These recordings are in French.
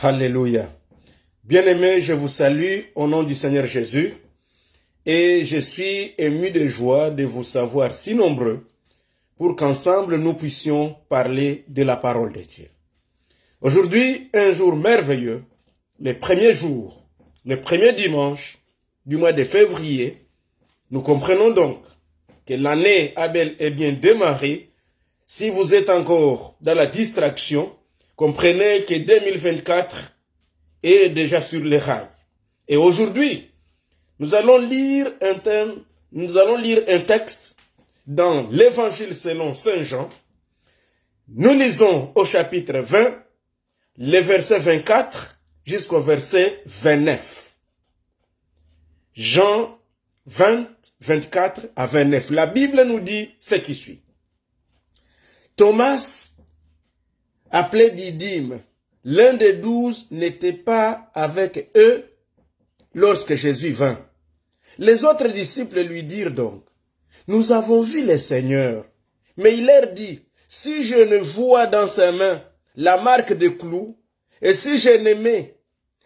Alléluia. Bien-aimés, je vous salue au nom du Seigneur Jésus et je suis ému de joie de vous savoir si nombreux pour qu'ensemble nous puissions parler de la parole de Dieu. Aujourd'hui, un jour merveilleux, le premier jour, le premier dimanche du mois de février, nous comprenons donc que l'année a bel et bien démarré. Si vous êtes encore dans la distraction, comprenez que 2024 est déjà sur les rails. Et aujourd'hui, nous allons lire un texte dans l'Évangile selon Saint Jean. Nous lisons au chapitre 20, les versets 24 jusqu'au verset 29. Jean 20, 24 à 29. La Bible nous dit ce qui suit. Thomas, appelé Didyme, l'un des 12, n'était pas avec eux lorsque Jésus vint. Les autres disciples lui dirent donc, « Nous avons vu le Seigneur. » Mais il leur dit, « Si je ne vois dans ses mains la marque de clous, et si je ne mets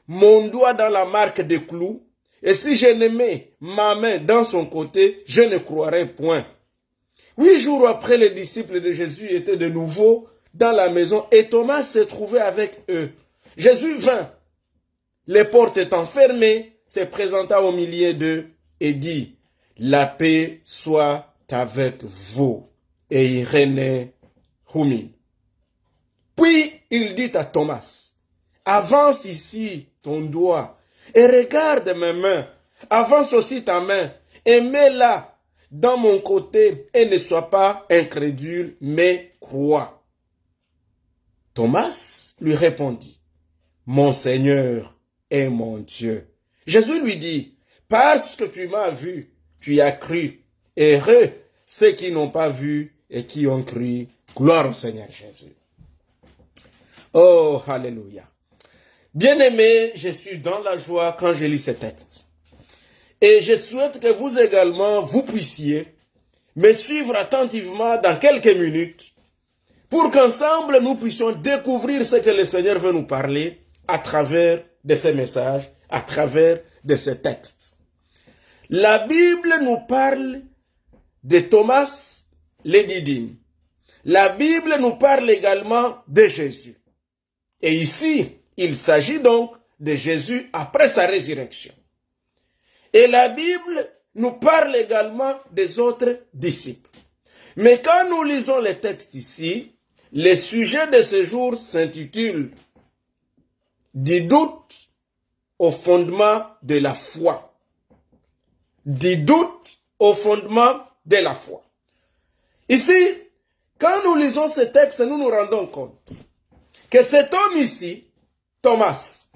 mon doigt dans la marque de clous, et si je ne mets ma main dans son côté, je ne croirai point. » 8 jours après, les disciples de Jésus étaient de nouveau dans la maison et Thomas se trouvait avec eux. Jésus vint, les portes étant fermées, se présenta au milieu d'eux et dit, « La paix soit avec vous. » Et Irénée Humine. Puis il dit à Thomas, « Avance ici ton doigt et regarde mes mains. Avance aussi ta main et mets-la dans mon côté et ne sois pas incrédule, mais crois. » Thomas lui répondit, « Mon Seigneur et mon Dieu. » Jésus lui dit, « Parce que tu m'as vu, tu y as cru. Heureux ceux qui n'ont pas vu et qui ont cru. » Gloire au Seigneur Jésus. Oh, alléluia. Bien-aimé, je suis dans la joie quand je lis ce texte. Et je souhaite que vous également, vous puissiez me suivre attentivement dans quelques minutes pour qu'ensemble nous puissions découvrir ce que le Seigneur veut nous parler à travers de ces messages, à travers de ces textes. La Bible nous parle de Thomas, le Didyme. La Bible nous parle également de Jésus. Et ici, il s'agit donc de Jésus après sa résurrection. Et la Bible nous parle également des autres disciples. Mais quand nous lisons les textes ici, le sujet de ce jour s'intitule « Du doute au fondement de la foi ». Du doute au fondement de la foi. Ici, quand nous lisons ce texte, nous nous rendons compte que cet homme ici, Thomas,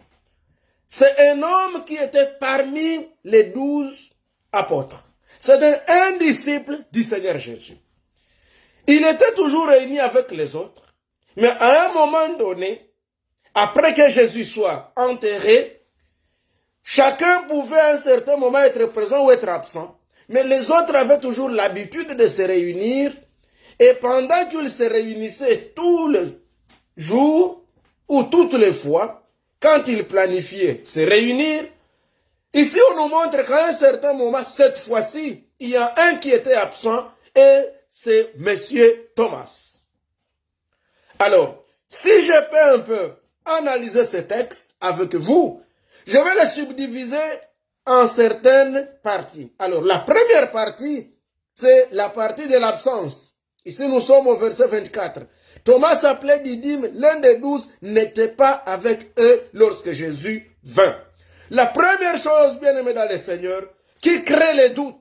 c'est un homme qui était parmi les 12 apôtres. C'est un disciple du Seigneur Jésus. Il était toujours réuni avec les autres, mais à un moment donné, après que Jésus soit enterré, chacun pouvait à un certain moment être présent ou être absent, mais les autres avaient toujours l'habitude de se réunir, et pendant qu'ils se réunissaient tous les jours ou toutes les fois, quand ils planifiaient se réunir, ici on nous montre qu'à un certain moment, cette fois-ci, il y a un qui était absent et c'est Monsieur Thomas. Alors, si je peux un peu analyser ce texte avec vous, je vais le subdiviser en certaines parties. Alors, la première partie, c'est la partie de l'absence. Ici, nous sommes au verset 24. Thomas, appelé Didyme, l'un des 12, n'était pas avec eux lorsque Jésus vint. La première chose, bien-aimé dans le Seigneur, qui crée les doutes,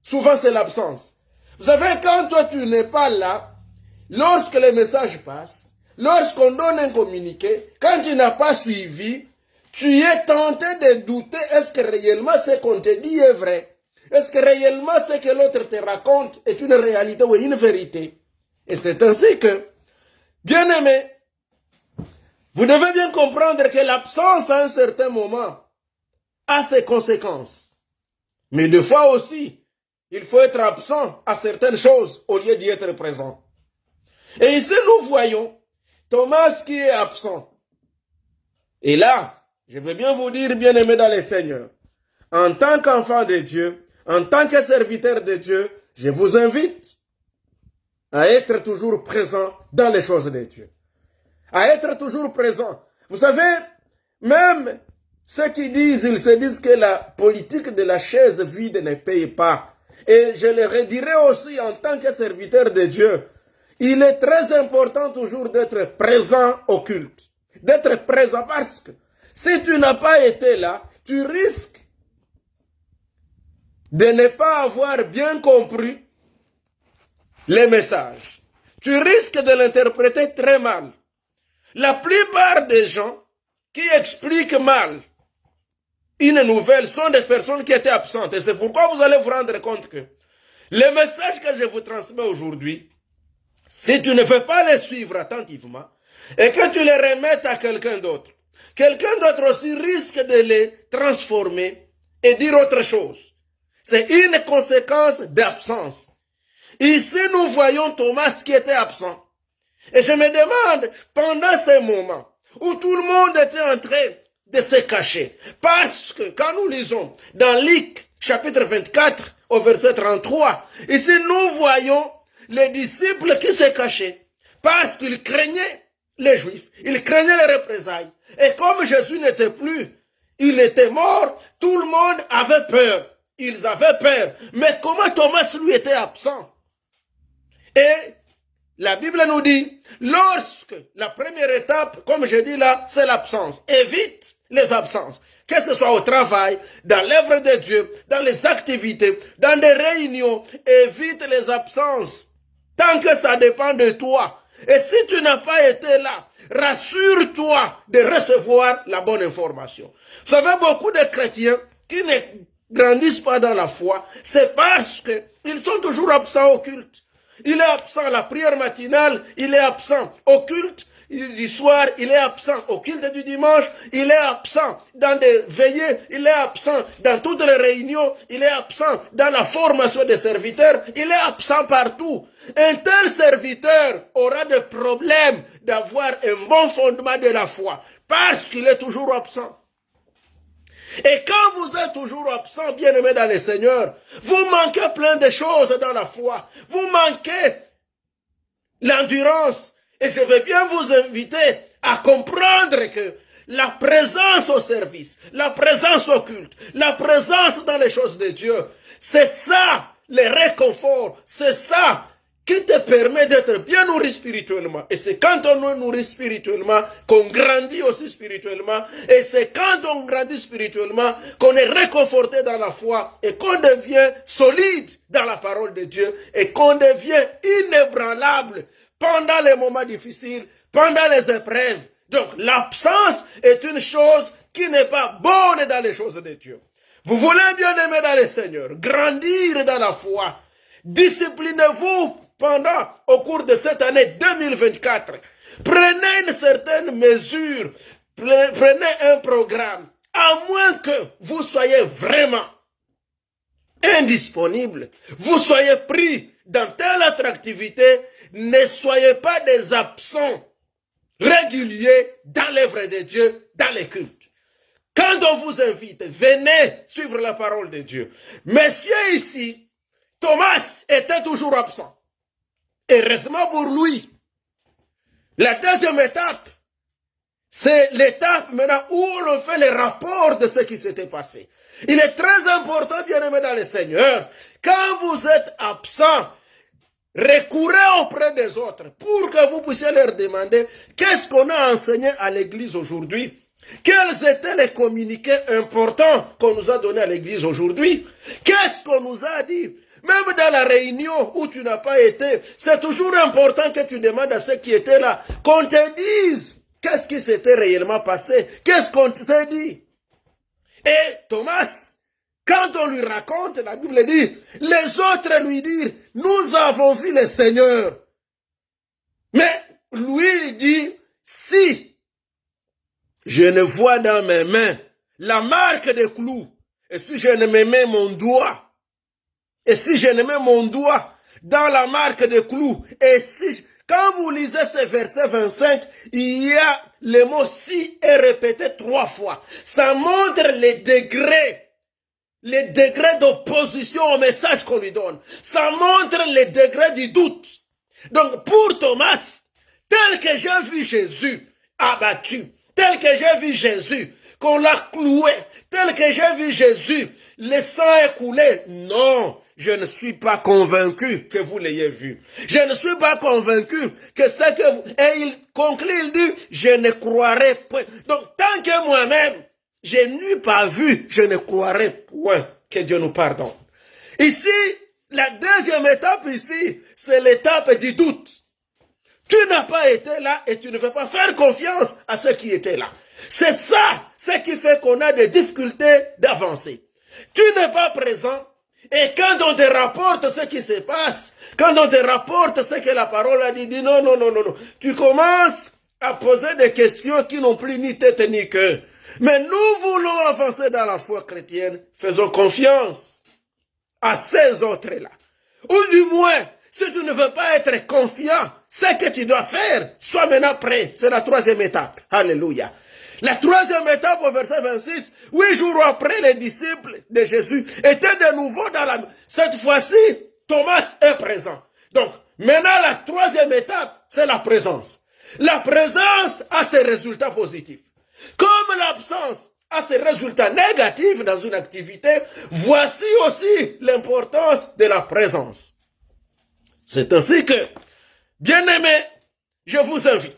souvent c'est l'absence. Vous savez, quand toi tu n'es pas là, lorsque les messages passent, lorsqu'on donne un communiqué, quand tu n'as pas suivi, tu es tenté de douter, est-ce que réellement ce qu'on te dit est vrai? Est-ce que réellement ce que l'autre te raconte est une réalité ou une vérité? Et c'est ainsi que, bien-aimé, vous devez bien comprendre que l'absence à un certain moment a ses conséquences. Mais des fois aussi, il faut être absent à certaines choses au lieu d'y être présent. Et ici, nous voyons Thomas qui est absent. Et là, je veux bien vous dire, bien-aimés dans les Seigneurs, en tant qu'enfant de Dieu, en tant que serviteur de Dieu, je vous invite à être toujours présent dans les choses de Dieu. À être toujours présent. Vous savez, même ceux qui disent, ils se disent que la politique de la chaise vide ne paye pas. Et je le redirai aussi en tant que serviteur de Dieu. Il est très important toujours d'être présent au culte. D'être présent parce que si tu n'as pas été là, tu risques de ne pas avoir bien compris les messages. Tu risques de l'interpréter très mal. La plupart des gens qui expliquent mal une nouvelle sont des personnes qui étaient absentes. Et c'est pourquoi vous allez vous rendre compte que les messages que je vous transmets aujourd'hui, si tu ne veux pas les suivre attentivement et que tu les remettes à quelqu'un d'autre aussi risque de les transformer et dire autre chose. C'est une conséquence d'absence. Ici, nous voyons Thomas qui était absent. Et je me demande, pendant ces moments où tout le monde était en train de se cacher, parce que quand nous lisons dans Luc, chapitre 24, au verset 33, ici nous voyons les disciples qui se cachaient, parce qu'ils craignaient les Juifs, ils craignaient les représailles. Et comme Jésus n'était plus, il était mort, tout le monde avait peur. Ils avaient peur. Mais comment Thomas lui était absent? Et la Bible nous dit, lorsque la première étape, comme je dis là, c'est l'absence. Évite les absences. Que ce soit au travail, dans l'œuvre de Dieu, dans les activités, dans des réunions, évite les absences. Tant que ça dépend de toi. Et si tu n'as pas été là, rassure-toi de recevoir la bonne information. Vous savez, beaucoup de chrétiens qui ne grandissent pas dans la foi, c'est parce qu'ils sont toujours absents au culte. Il est absent à la prière matinale, il est absent au culte du soir, il est absent au culte du dimanche, il est absent dans des veillées, il est absent dans toutes les réunions, il est absent dans la formation des serviteurs, il est absent partout. Un tel serviteur aura des problèmes d'avoir un bon fondement de la foi parce qu'il est toujours absent. Et quand vous êtes toujours absent, bien-aimé dans le Seigneur, vous manquez plein de choses dans la foi. Vous manquez l'endurance. Et je vais bien vous inviter à comprendre que la présence au service, la présence au culte, la présence dans les choses de Dieu, c'est ça le réconfort, c'est ça qui te permet d'être bien nourri spirituellement. Et c'est quand on est nourri spirituellement qu'on grandit aussi spirituellement. Et c'est quand on grandit spirituellement qu'on est réconforté dans la foi et qu'on devient solide dans la parole de Dieu et qu'on devient inébranlable pendant les moments difficiles, pendant les épreuves. Donc l'absence est une chose qui n'est pas bonne dans les choses de Dieu. Vous voulez bien aimer dans le Seigneur, grandir dans la foi, disciplinez-vous au cours de cette année 2024. Prenez une certaine mesure, prenez un programme, à moins que vous soyez vraiment indisponible, vous soyez pris dans telle autre activité, ne soyez pas des absents réguliers dans l'œuvre de Dieu, dans les cultes. Quand on vous invite, venez suivre la parole de Dieu. Messieurs ici, Thomas était toujours absent. Heureusement pour lui. La deuxième étape, c'est l'étape maintenant où on fait le rapport de ce qui s'était passé. Il est très important, bien-aimé dans le Seigneur, quand vous êtes absent, recourez auprès des autres pour que vous puissiez leur demander qu'est-ce qu'on a enseigné à l'église aujourd'hui. Quels étaient les communiqués importants qu'on nous a donnés à l'église aujourd'hui? Qu'est-ce qu'on nous a dit? Même dans la réunion où tu n'as pas été, c'est toujours important que tu demandes à ceux qui étaient là qu'on te dise qu'est-ce qui s'était réellement passé, qu'est-ce qu'on t'a dit. Et Thomas, quand on lui raconte, la Bible dit, les autres lui disent, nous avons vu le Seigneur. Mais lui, il dit, si je ne vois dans mes mains la marque des clous, et si je ne me mets mon doigt, et si je ne mets mon doigt dans la marque des clous, et si Quand vous lisez ce verset 25, il y a le mot si est répété 3 fois. Ça montre les degrés d'opposition au message qu'on lui donne. Ça montre les degrés du doute. Donc pour Thomas, tel que j'ai vu Jésus abattu, tel que j'ai vu Jésus qu'on l'a cloué, tel que j'ai vu Jésus, le sang est coulé. Non, je ne suis pas convaincu que vous l'ayez vu. Je ne suis pas convaincu que c'est que vous... Et il conclut, il dit, je ne croirai point. Donc tant que moi-même, je n'ai pas vu, je ne croirai point. Que Dieu nous pardonne. Ici, la deuxième étape ici, c'est l'étape du doute. Tu n'as pas été là et tu ne veux pas faire confiance à ceux qui étaient là. C'est ça, ce qui fait qu'on a des difficultés d'avancer. Tu n'es pas présent et quand on te rapporte ce qui se passe, quand on te rapporte ce que la parole a dit, non, non, non, non, non. Tu commences à poser des questions qui n'ont plus ni tête ni queue. Mais nous voulons avancer dans la foi chrétienne. Faisons confiance à ces autres-là. Ou du moins, si tu ne veux pas être confiant, ce que tu dois faire, sois maintenant prêt. C'est la troisième étape. Alléluia. La troisième étape au verset 26, 8 jours après, les disciples de Jésus étaient de nouveau dans la... Cette fois-ci, Thomas est présent. Donc, maintenant, la troisième étape, c'est la présence. La présence a ses résultats positifs. Comme l'absence a ses résultats négatifs dans une activité, voici aussi l'importance de la présence. C'est ainsi que, bien-aimés, je vous invite,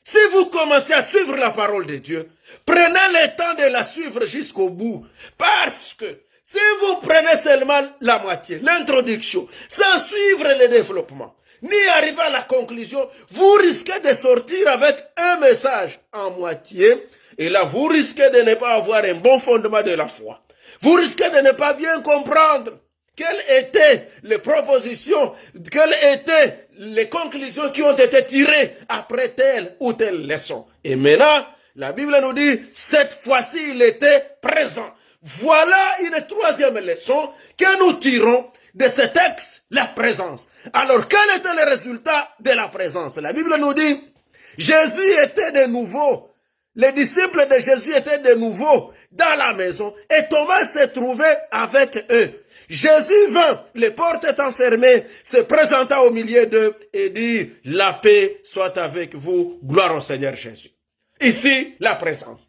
si vous commencez à suivre la parole de Dieu, prenez le temps de la suivre jusqu'au bout. Parce que si vous prenez seulement la moitié, l'introduction, sans suivre le développement, ni arriver à la conclusion, vous risquez de sortir avec un message en moitié, et là, vous risquez de ne pas avoir un bon fondement de la foi. Vous risquez de ne pas bien comprendre quelles étaient les propositions, quelles étaient les conclusions qui ont été tirées après telle ou telle leçon. Et maintenant, la Bible nous dit, cette fois-ci, il était présent. Voilà une troisième leçon que nous tirons de ce texte, la présence. Alors, quel était le résultat de la présence? La Bible nous dit, Jésus était de nouveau, les disciples de Jésus étaient de nouveau dans la maison et Thomas se trouvait avec eux. Jésus vint, les portes étant fermées, se présenta au milieu d'eux et dit, la paix soit avec vous, gloire au Seigneur Jésus. Ici, la présence.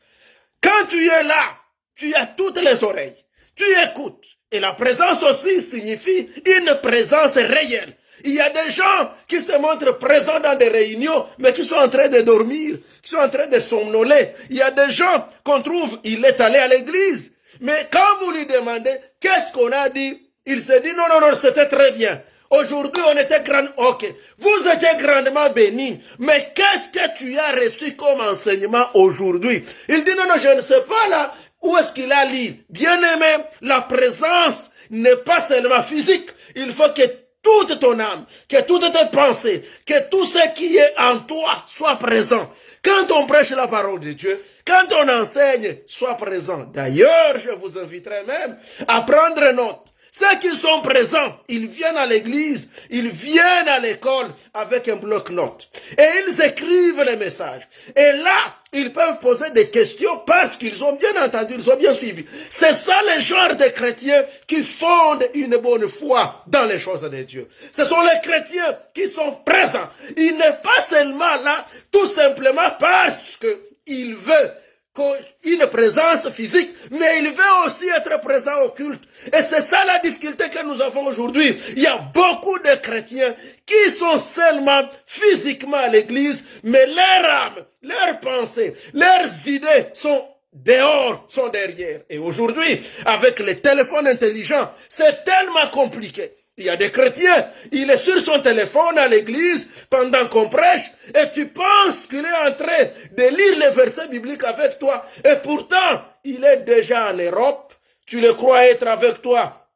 Quand tu es là, tu as toutes les oreilles, tu écoutes. Et la présence aussi signifie une présence réelle. Il y a des gens qui se montrent présents dans des réunions, mais qui sont en train de dormir, qui sont en train de somnoler. Il y a des gens qu'on trouve, il est allé à l'église. Mais quand vous lui demandez, qu'est-ce qu'on a dit? Il se dit, non, non, non, c'était très bien. Aujourd'hui, on était grand, ok. Vous étiez grandement bénis. Mais qu'est-ce que tu as reçu comme enseignement aujourd'hui? Il dit, non, non, je ne sais pas là. Où est-ce qu'il a lu? Bien-aimé, la présence n'est pas seulement physique. Il faut que toute ton âme, que toutes tes pensées, que tout ce qui est en toi soit présent. Quand on prêche la parole de Dieu, quand on enseigne, sois présent. D'ailleurs, je vous inviterai même à prendre note. Ceux qui sont présents, ils viennent à l'église, ils viennent à l'école avec un bloc-notes. Et ils écrivent les messages. Et là, ils peuvent poser des questions parce qu'ils ont bien entendu, ils ont bien suivi. C'est ça le genre de chrétiens qui fondent une bonne foi dans les choses de Dieu. Ce sont les chrétiens qui sont présents. Il n'est pas seulement là, tout simplement parce qu'il veut une présence physique, mais il veut aussi être présent au culte. Et c'est ça la difficulté que nous avons aujourd'hui. Il y a beaucoup de chrétiens qui sont seulement physiquement à l'église, mais leur âme, leurs pensées, leurs idées sont dehors, sont derrière. Et aujourd'hui, avec les téléphones intelligents, c'est tellement compliqué. Il y a des chrétiens, il est sur son téléphone à l'église pendant qu'on prêche et tu penses qu'il est en train de lire les versets bibliques avec toi et pourtant il est déjà en Europe, tu le crois être avec toi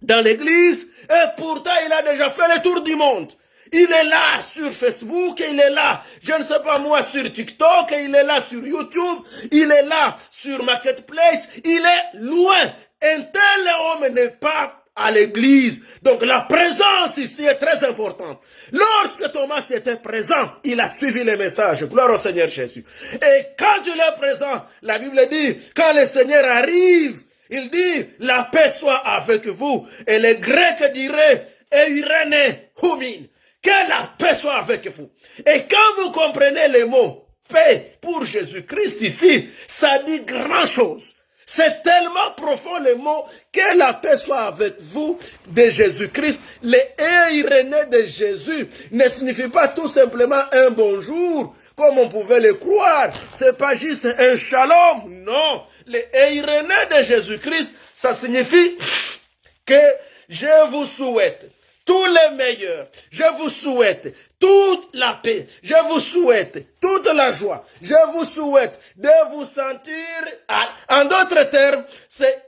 dans l'église et pourtant il a déjà fait le tour du monde. Il est là sur Facebook, et il est là, je ne sais pas moi, sur TikTok, et il est là sur YouTube, il est là sur Marketplace, il est loin. Un tel homme n'est pas à l'église. Donc la présence ici est très importante. Lorsque Thomas était présent, il a suivi les messages. Gloire au Seigneur Jésus. Et quand il est présent, la Bible dit, quand le Seigneur arrive, il dit, la paix soit avec vous. Et les Grecs diraient, Eirene humin, que la paix soit avec vous. Et quand vous comprenez les mots paix pour Jésus-Christ ici, ça dit grand chose. C'est tellement profond les mots que la paix soit avec vous de Jésus-Christ. Les Eirene de Jésus ne signifie pas tout simplement un bonjour, comme on pouvait le croire. C'est pas juste un shalom, non. Les Eirene de Jésus-Christ, ça signifie que je vous souhaite tous les meilleurs. Je vous souhaite toute la paix. Je vous souhaite toute la joie. Je vous souhaite de vous sentir, en d'autres termes, c'est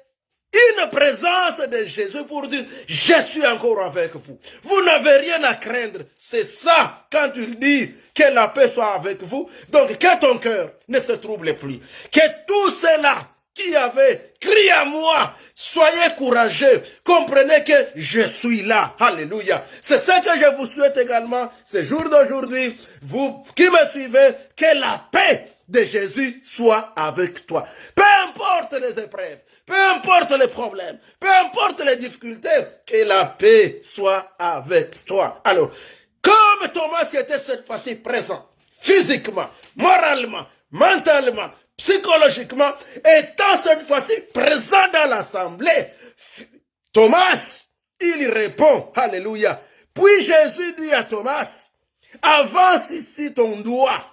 une présence de Jésus pour dire, je suis encore avec vous. Vous n'avez rien à craindre. C'est ça, quand il dit que la paix soit avec vous. Donc, que ton cœur ne se trouble plus. Que tout cela qui avait crié à moi, soyez courageux, comprenez que je suis là. Alléluia. C'est ce que je vous souhaite également, ce jour d'aujourd'hui, vous qui me suivez, que la paix de Jésus soit avec toi. Peu importe les épreuves, peu importe les problèmes, peu importe les difficultés, que la paix soit avec toi. Alors, comme Thomas était cette fois-ci présent, physiquement, moralement, mentalement, psychologiquement, étant cette fois-ci présent dans l'assemblée, Thomas, il répond, alléluia. Puis Jésus dit à Thomas, avance ici ton doigt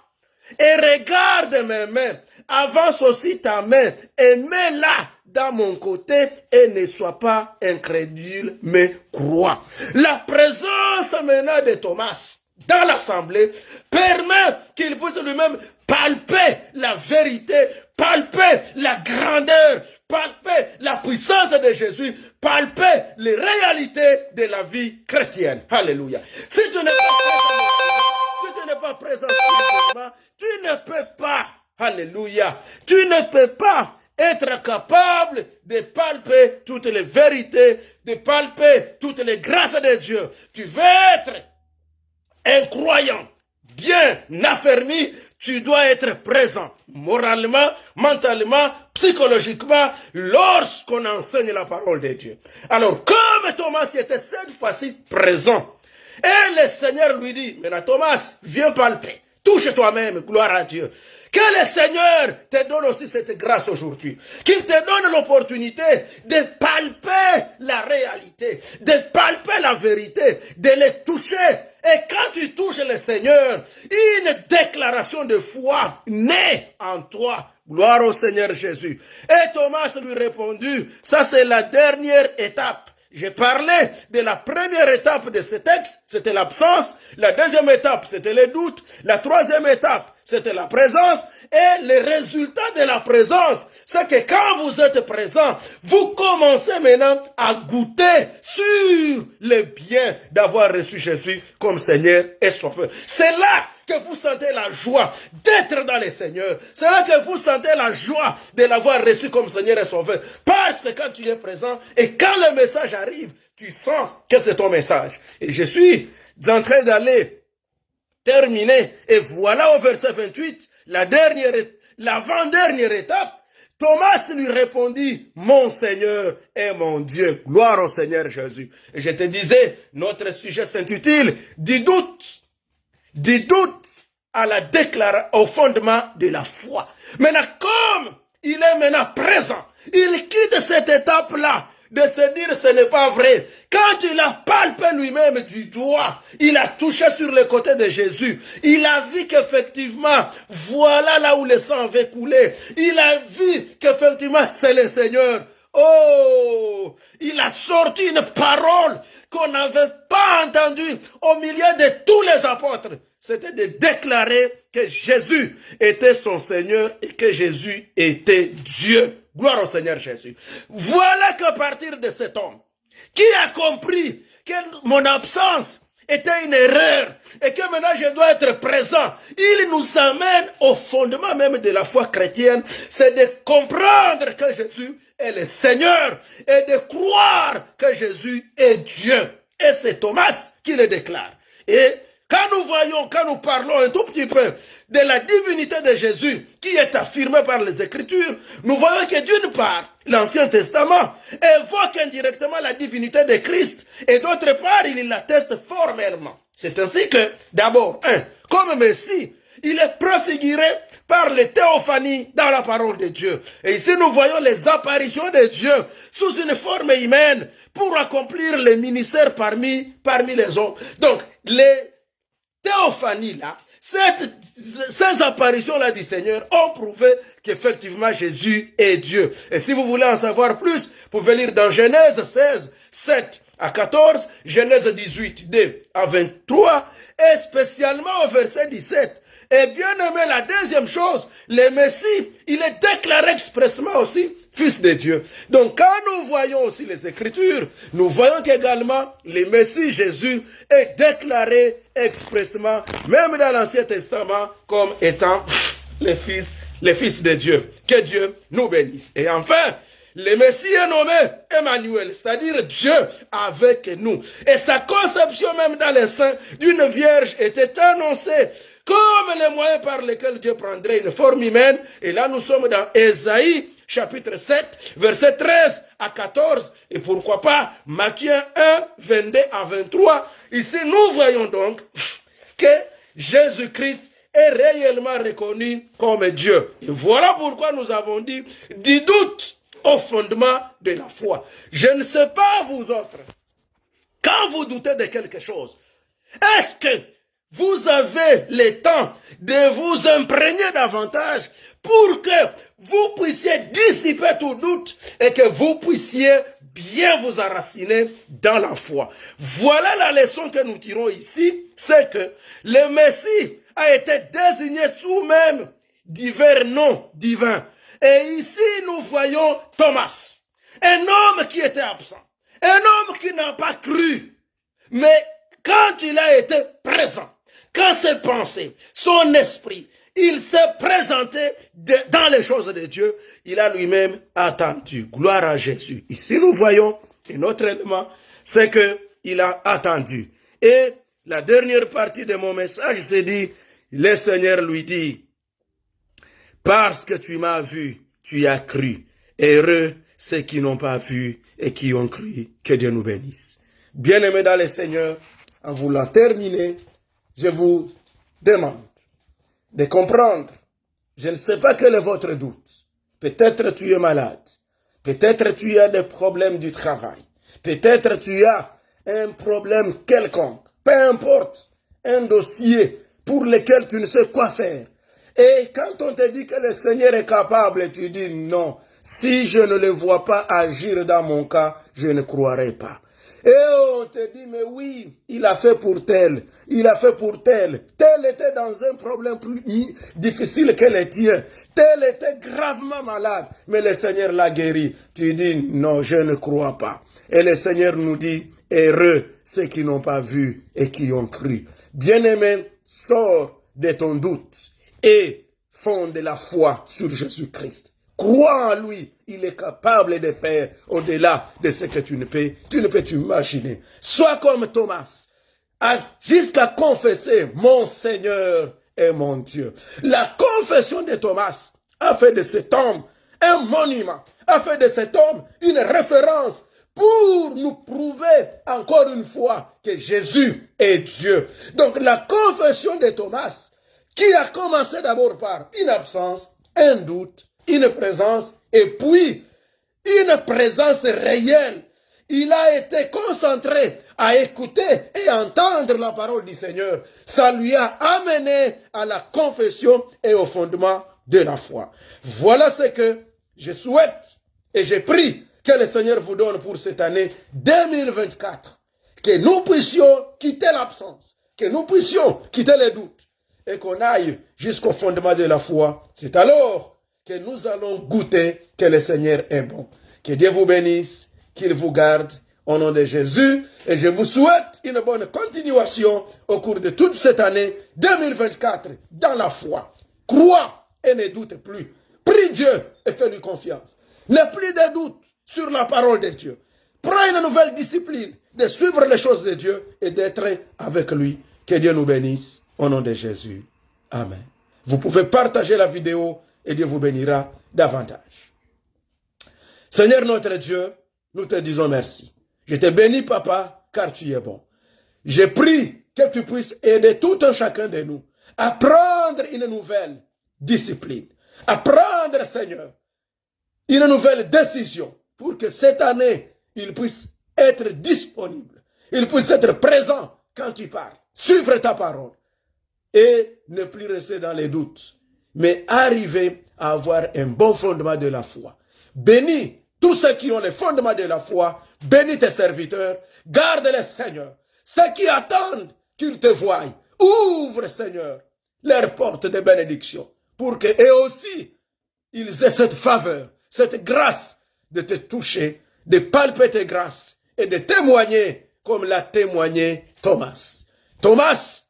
et regarde mes mains, avance aussi ta main et mets-la dans mon côté et ne sois pas incrédule, mais crois. La présence maintenant de Thomas dans l'assemblée permet qu'il puisse lui-même palper la vérité, palper la grandeur, palper la puissance de Jésus, palper les réalités de la vie chrétienne. Alléluia. Si tu n'es pas présent, si tu n'es pas présent spirituellement, tu ne peux pas, alléluia, tu ne peux pas être capable de palper toutes les vérités, de palper toutes les grâces de Dieu. Tu veux être un croyant bien affermi, tu dois être présent moralement, mentalement, psychologiquement, lorsqu'on enseigne la parole de Dieu. Alors, comme Thomas était cette fois-ci présent, et le Seigneur lui dit, maintenant Thomas, viens palper, touche toi-même, gloire à Dieu. Que le Seigneur te donne aussi cette grâce aujourd'hui. Qu'il te donne l'opportunité de palper la réalité, de palper la vérité, de les toucher. Et quand tu touches le Seigneur, une déclaration de foi naît en toi. Gloire au Seigneur Jésus. Et Thomas lui répondit, ça c'est la dernière étape. J'ai parlé de la première étape de ce texte, c'était l'absence. La deuxième étape, c'était le doute. La troisième étape, c'était la présence. Et le résultat de la présence, c'est que quand vous êtes présent, vous commencez maintenant à goûter sur le bien d'avoir reçu Jésus comme Seigneur et Sauveur. C'est là que vous sentez la joie d'être dans le Seigneur. C'est là que vous sentez la joie de l'avoir reçu comme Seigneur et Sauveur. Parce que quand tu es présent et quand le message arrive, tu sens que c'est ton message. Et je suis en train d'aller terminer. Et voilà au verset 28, l'avant-dernière étape. Thomas lui répondit, mon Seigneur et mon Dieu. Gloire au Seigneur Jésus. Et je te disais, notre sujet s'intitule du doute à la déclaration, au fondement de la foi. Maintenant, comme il est maintenant présent, il quitte cette étape-là de se dire ce n'est pas vrai. Quand il a palpé lui-même du doigt, il a touché sur le côté de Jésus. Il a vu qu'effectivement, voilà là où le sang avait coulé. Il a vu qu'effectivement, c'est le Seigneur. Oh, il a sorti une parole qu'on n'avait pas entendue au milieu de tous les apôtres. C'était de déclarer que Jésus était son Seigneur et que Jésus était Dieu. Gloire au Seigneur Jésus. Voilà qu'à partir de cet homme qui a compris que mon absence était une erreur et que maintenant je dois être présent. Il nous amène au fondement même de la foi chrétienne, c'est de comprendre que Jésus est le Seigneur et de croire que Jésus est Dieu. Et c'est Thomas qui le déclare. Et quand nous parlons un tout petit peu de la divinité de Jésus qui est affirmée par les Écritures, nous voyons que d'une part, l'Ancien Testament évoque indirectement la divinité de Christ et d'autre part, il l'atteste formellement. C'est ainsi que, d'abord, comme Messie, il est préfiguré par les théophanies dans la parole de Dieu. Et ici, nous voyons les apparitions de Dieu sous une forme humaine pour accomplir les ministères parmi les hommes. Donc, les théophanies-là, ces apparitions-là du Seigneur ont prouvé qu'effectivement Jésus est Dieu. Et si vous voulez en savoir plus, vous pouvez lire dans Genèse 16, 7 à 14, Genèse 18, 2 à 23, et spécialement au verset 17. Et bien aimé, la deuxième chose, le Messie, il est déclaré expressément aussi Fils de Dieu. Donc quand nous voyons aussi les Écritures, nous voyons qu'également le Messie Jésus est déclaré expressément, même dans l'Ancien Testament, comme étant le Fils de Dieu. Que Dieu nous bénisse. Et enfin, le Messie est nommé Emmanuel, c'est-à-dire Dieu avec nous. Et sa conception même dans les seins d'une vierge était annoncée comme les moyens par lesquels Dieu prendrait une forme humaine. Et là, nous sommes dans Ésaïe, chapitre 7, verset 13 à 14. Et pourquoi pas Matthieu 1, 22 à 23. Ici, nous voyons donc que Jésus-Christ est réellement reconnu comme Dieu. Et voilà pourquoi nous avons dit du doute au fondement de la foi. Je ne sais pas vous autres, quand vous doutez de quelque chose, est-ce que vous avez le temps de vous imprégner davantage pour que vous puissiez dissiper tout doute et que vous puissiez bien vous enraciner dans la foi. Voilà la leçon que nous tirons ici, c'est que le Messie a été désigné sous même divers noms divins. Et ici, nous voyons Thomas, un homme qui était absent, un homme qui n'a pas cru. Mais quand il a été présent, quand ses pensées, son esprit, il s'est présenté dans les choses de Dieu, il a lui-même attendu. Gloire à Jésus. Ici, nous voyons un autre élément, c'est qu'il a attendu. Et la dernière partie de mon message, c'est dit, le Seigneur lui dit, parce que tu m'as vu, tu as cru. Heureux ceux qui n'ont pas vu et qui ont cru. Que Dieu nous bénisse. Bien-aimés dans le Seigneur, en voulant terminer, je vous demande de comprendre. Je ne sais pas quel est votre doute. Peut-être tu es malade. Peut-être tu as des problèmes du travail. Peut-être tu as un problème quelconque. Peu importe, un dossier pour lequel tu ne sais quoi faire. Et quand on te dit que le Seigneur est capable, tu dis non. Si je ne le vois pas agir dans mon cas, je ne croirai pas. Et on te dit, mais oui, il a fait pour tel, il a fait pour tel. Tel était dans un problème plus difficile que le tien. Tel était gravement malade, mais le Seigneur l'a guéri. Tu dis, non, je ne crois pas. Et le Seigneur nous dit, heureux ceux qui n'ont pas vu et qui ont cru. Bien-aimé, sors de ton doute et fonde la foi sur Jésus-Christ. Crois en lui, il est capable de faire au-delà de ce que tu ne peux t'imaginer. Sois comme Thomas, jusqu'à confesser mon Seigneur et mon Dieu. La confession de Thomas a fait de cet homme un monument, a fait de cet homme une référence pour nous prouver encore une fois que Jésus est Dieu. Donc la confession de Thomas, qui a commencé d'abord par une absence, un doute, une présence et puis une présence réelle. Il a été concentré à écouter et entendre la parole du Seigneur. Ça lui a amené à la confession et au fondement de la foi. Voilà ce que je souhaite et je prie que le Seigneur vous donne pour cette année 2024. Que nous puissions quitter l'absence, que nous puissions quitter les doutes et qu'on aille jusqu'au fondement de la foi. C'est alors que nous allons goûter que le Seigneur est bon. Que Dieu vous bénisse, qu'il vous garde, au nom de Jésus. Et je vous souhaite une bonne continuation au cours de toute cette année 2024 dans la foi. Crois et ne doute plus. Prie Dieu et fais-lui confiance. N'aie plus de doute sur la parole de Dieu. Prends une nouvelle discipline de suivre les choses de Dieu et d'être avec lui. Que Dieu nous bénisse au nom de Jésus. Amen. Vous pouvez partager la vidéo et Dieu vous bénira davantage. Seigneur notre Dieu, nous te disons merci. Je te bénis, Papa, car tu es bon. Je prie que tu puisses aider tout un chacun de nous à prendre une nouvelle discipline, à prendre, Seigneur, une nouvelle décision pour que cette année, il puisse être disponible, il puisse être présent quand tu parles, suivre ta parole et ne plus rester dans les doutes, mais arriver à avoir un bon fondement de la foi. Bénis tous ceux qui ont les fondements de la foi, bénis tes serviteurs, garde-les, Seigneur. Ceux qui attendent qu'ils te voient, ouvre, Seigneur, leurs portes de bénédiction pour que eux aussi, ils aient cette faveur, cette grâce de te toucher, de palper tes grâces et de témoigner comme l'a témoigné Thomas. Thomas,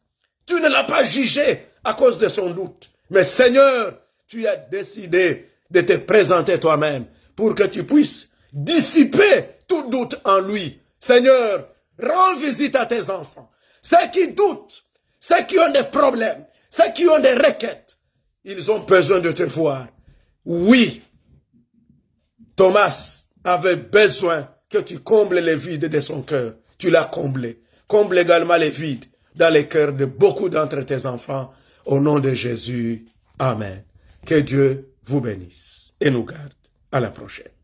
tu ne l'as pas jugé à cause de son doute, mais Seigneur, tu as décidé de te présenter toi-même pour que tu puisses dissiper tout doute en lui. Seigneur, rends visite à tes enfants. Ceux qui doutent, ceux qui ont des problèmes, ceux qui ont des requêtes, ils ont besoin de te voir. Oui, Thomas avait besoin que tu combles les vides de son cœur. Tu l'as comblé. Comble également les vides dans les cœurs de beaucoup d'entre tes enfants. Au nom de Jésus, Amen. Que Dieu vous bénisse et nous garde. À la prochaine.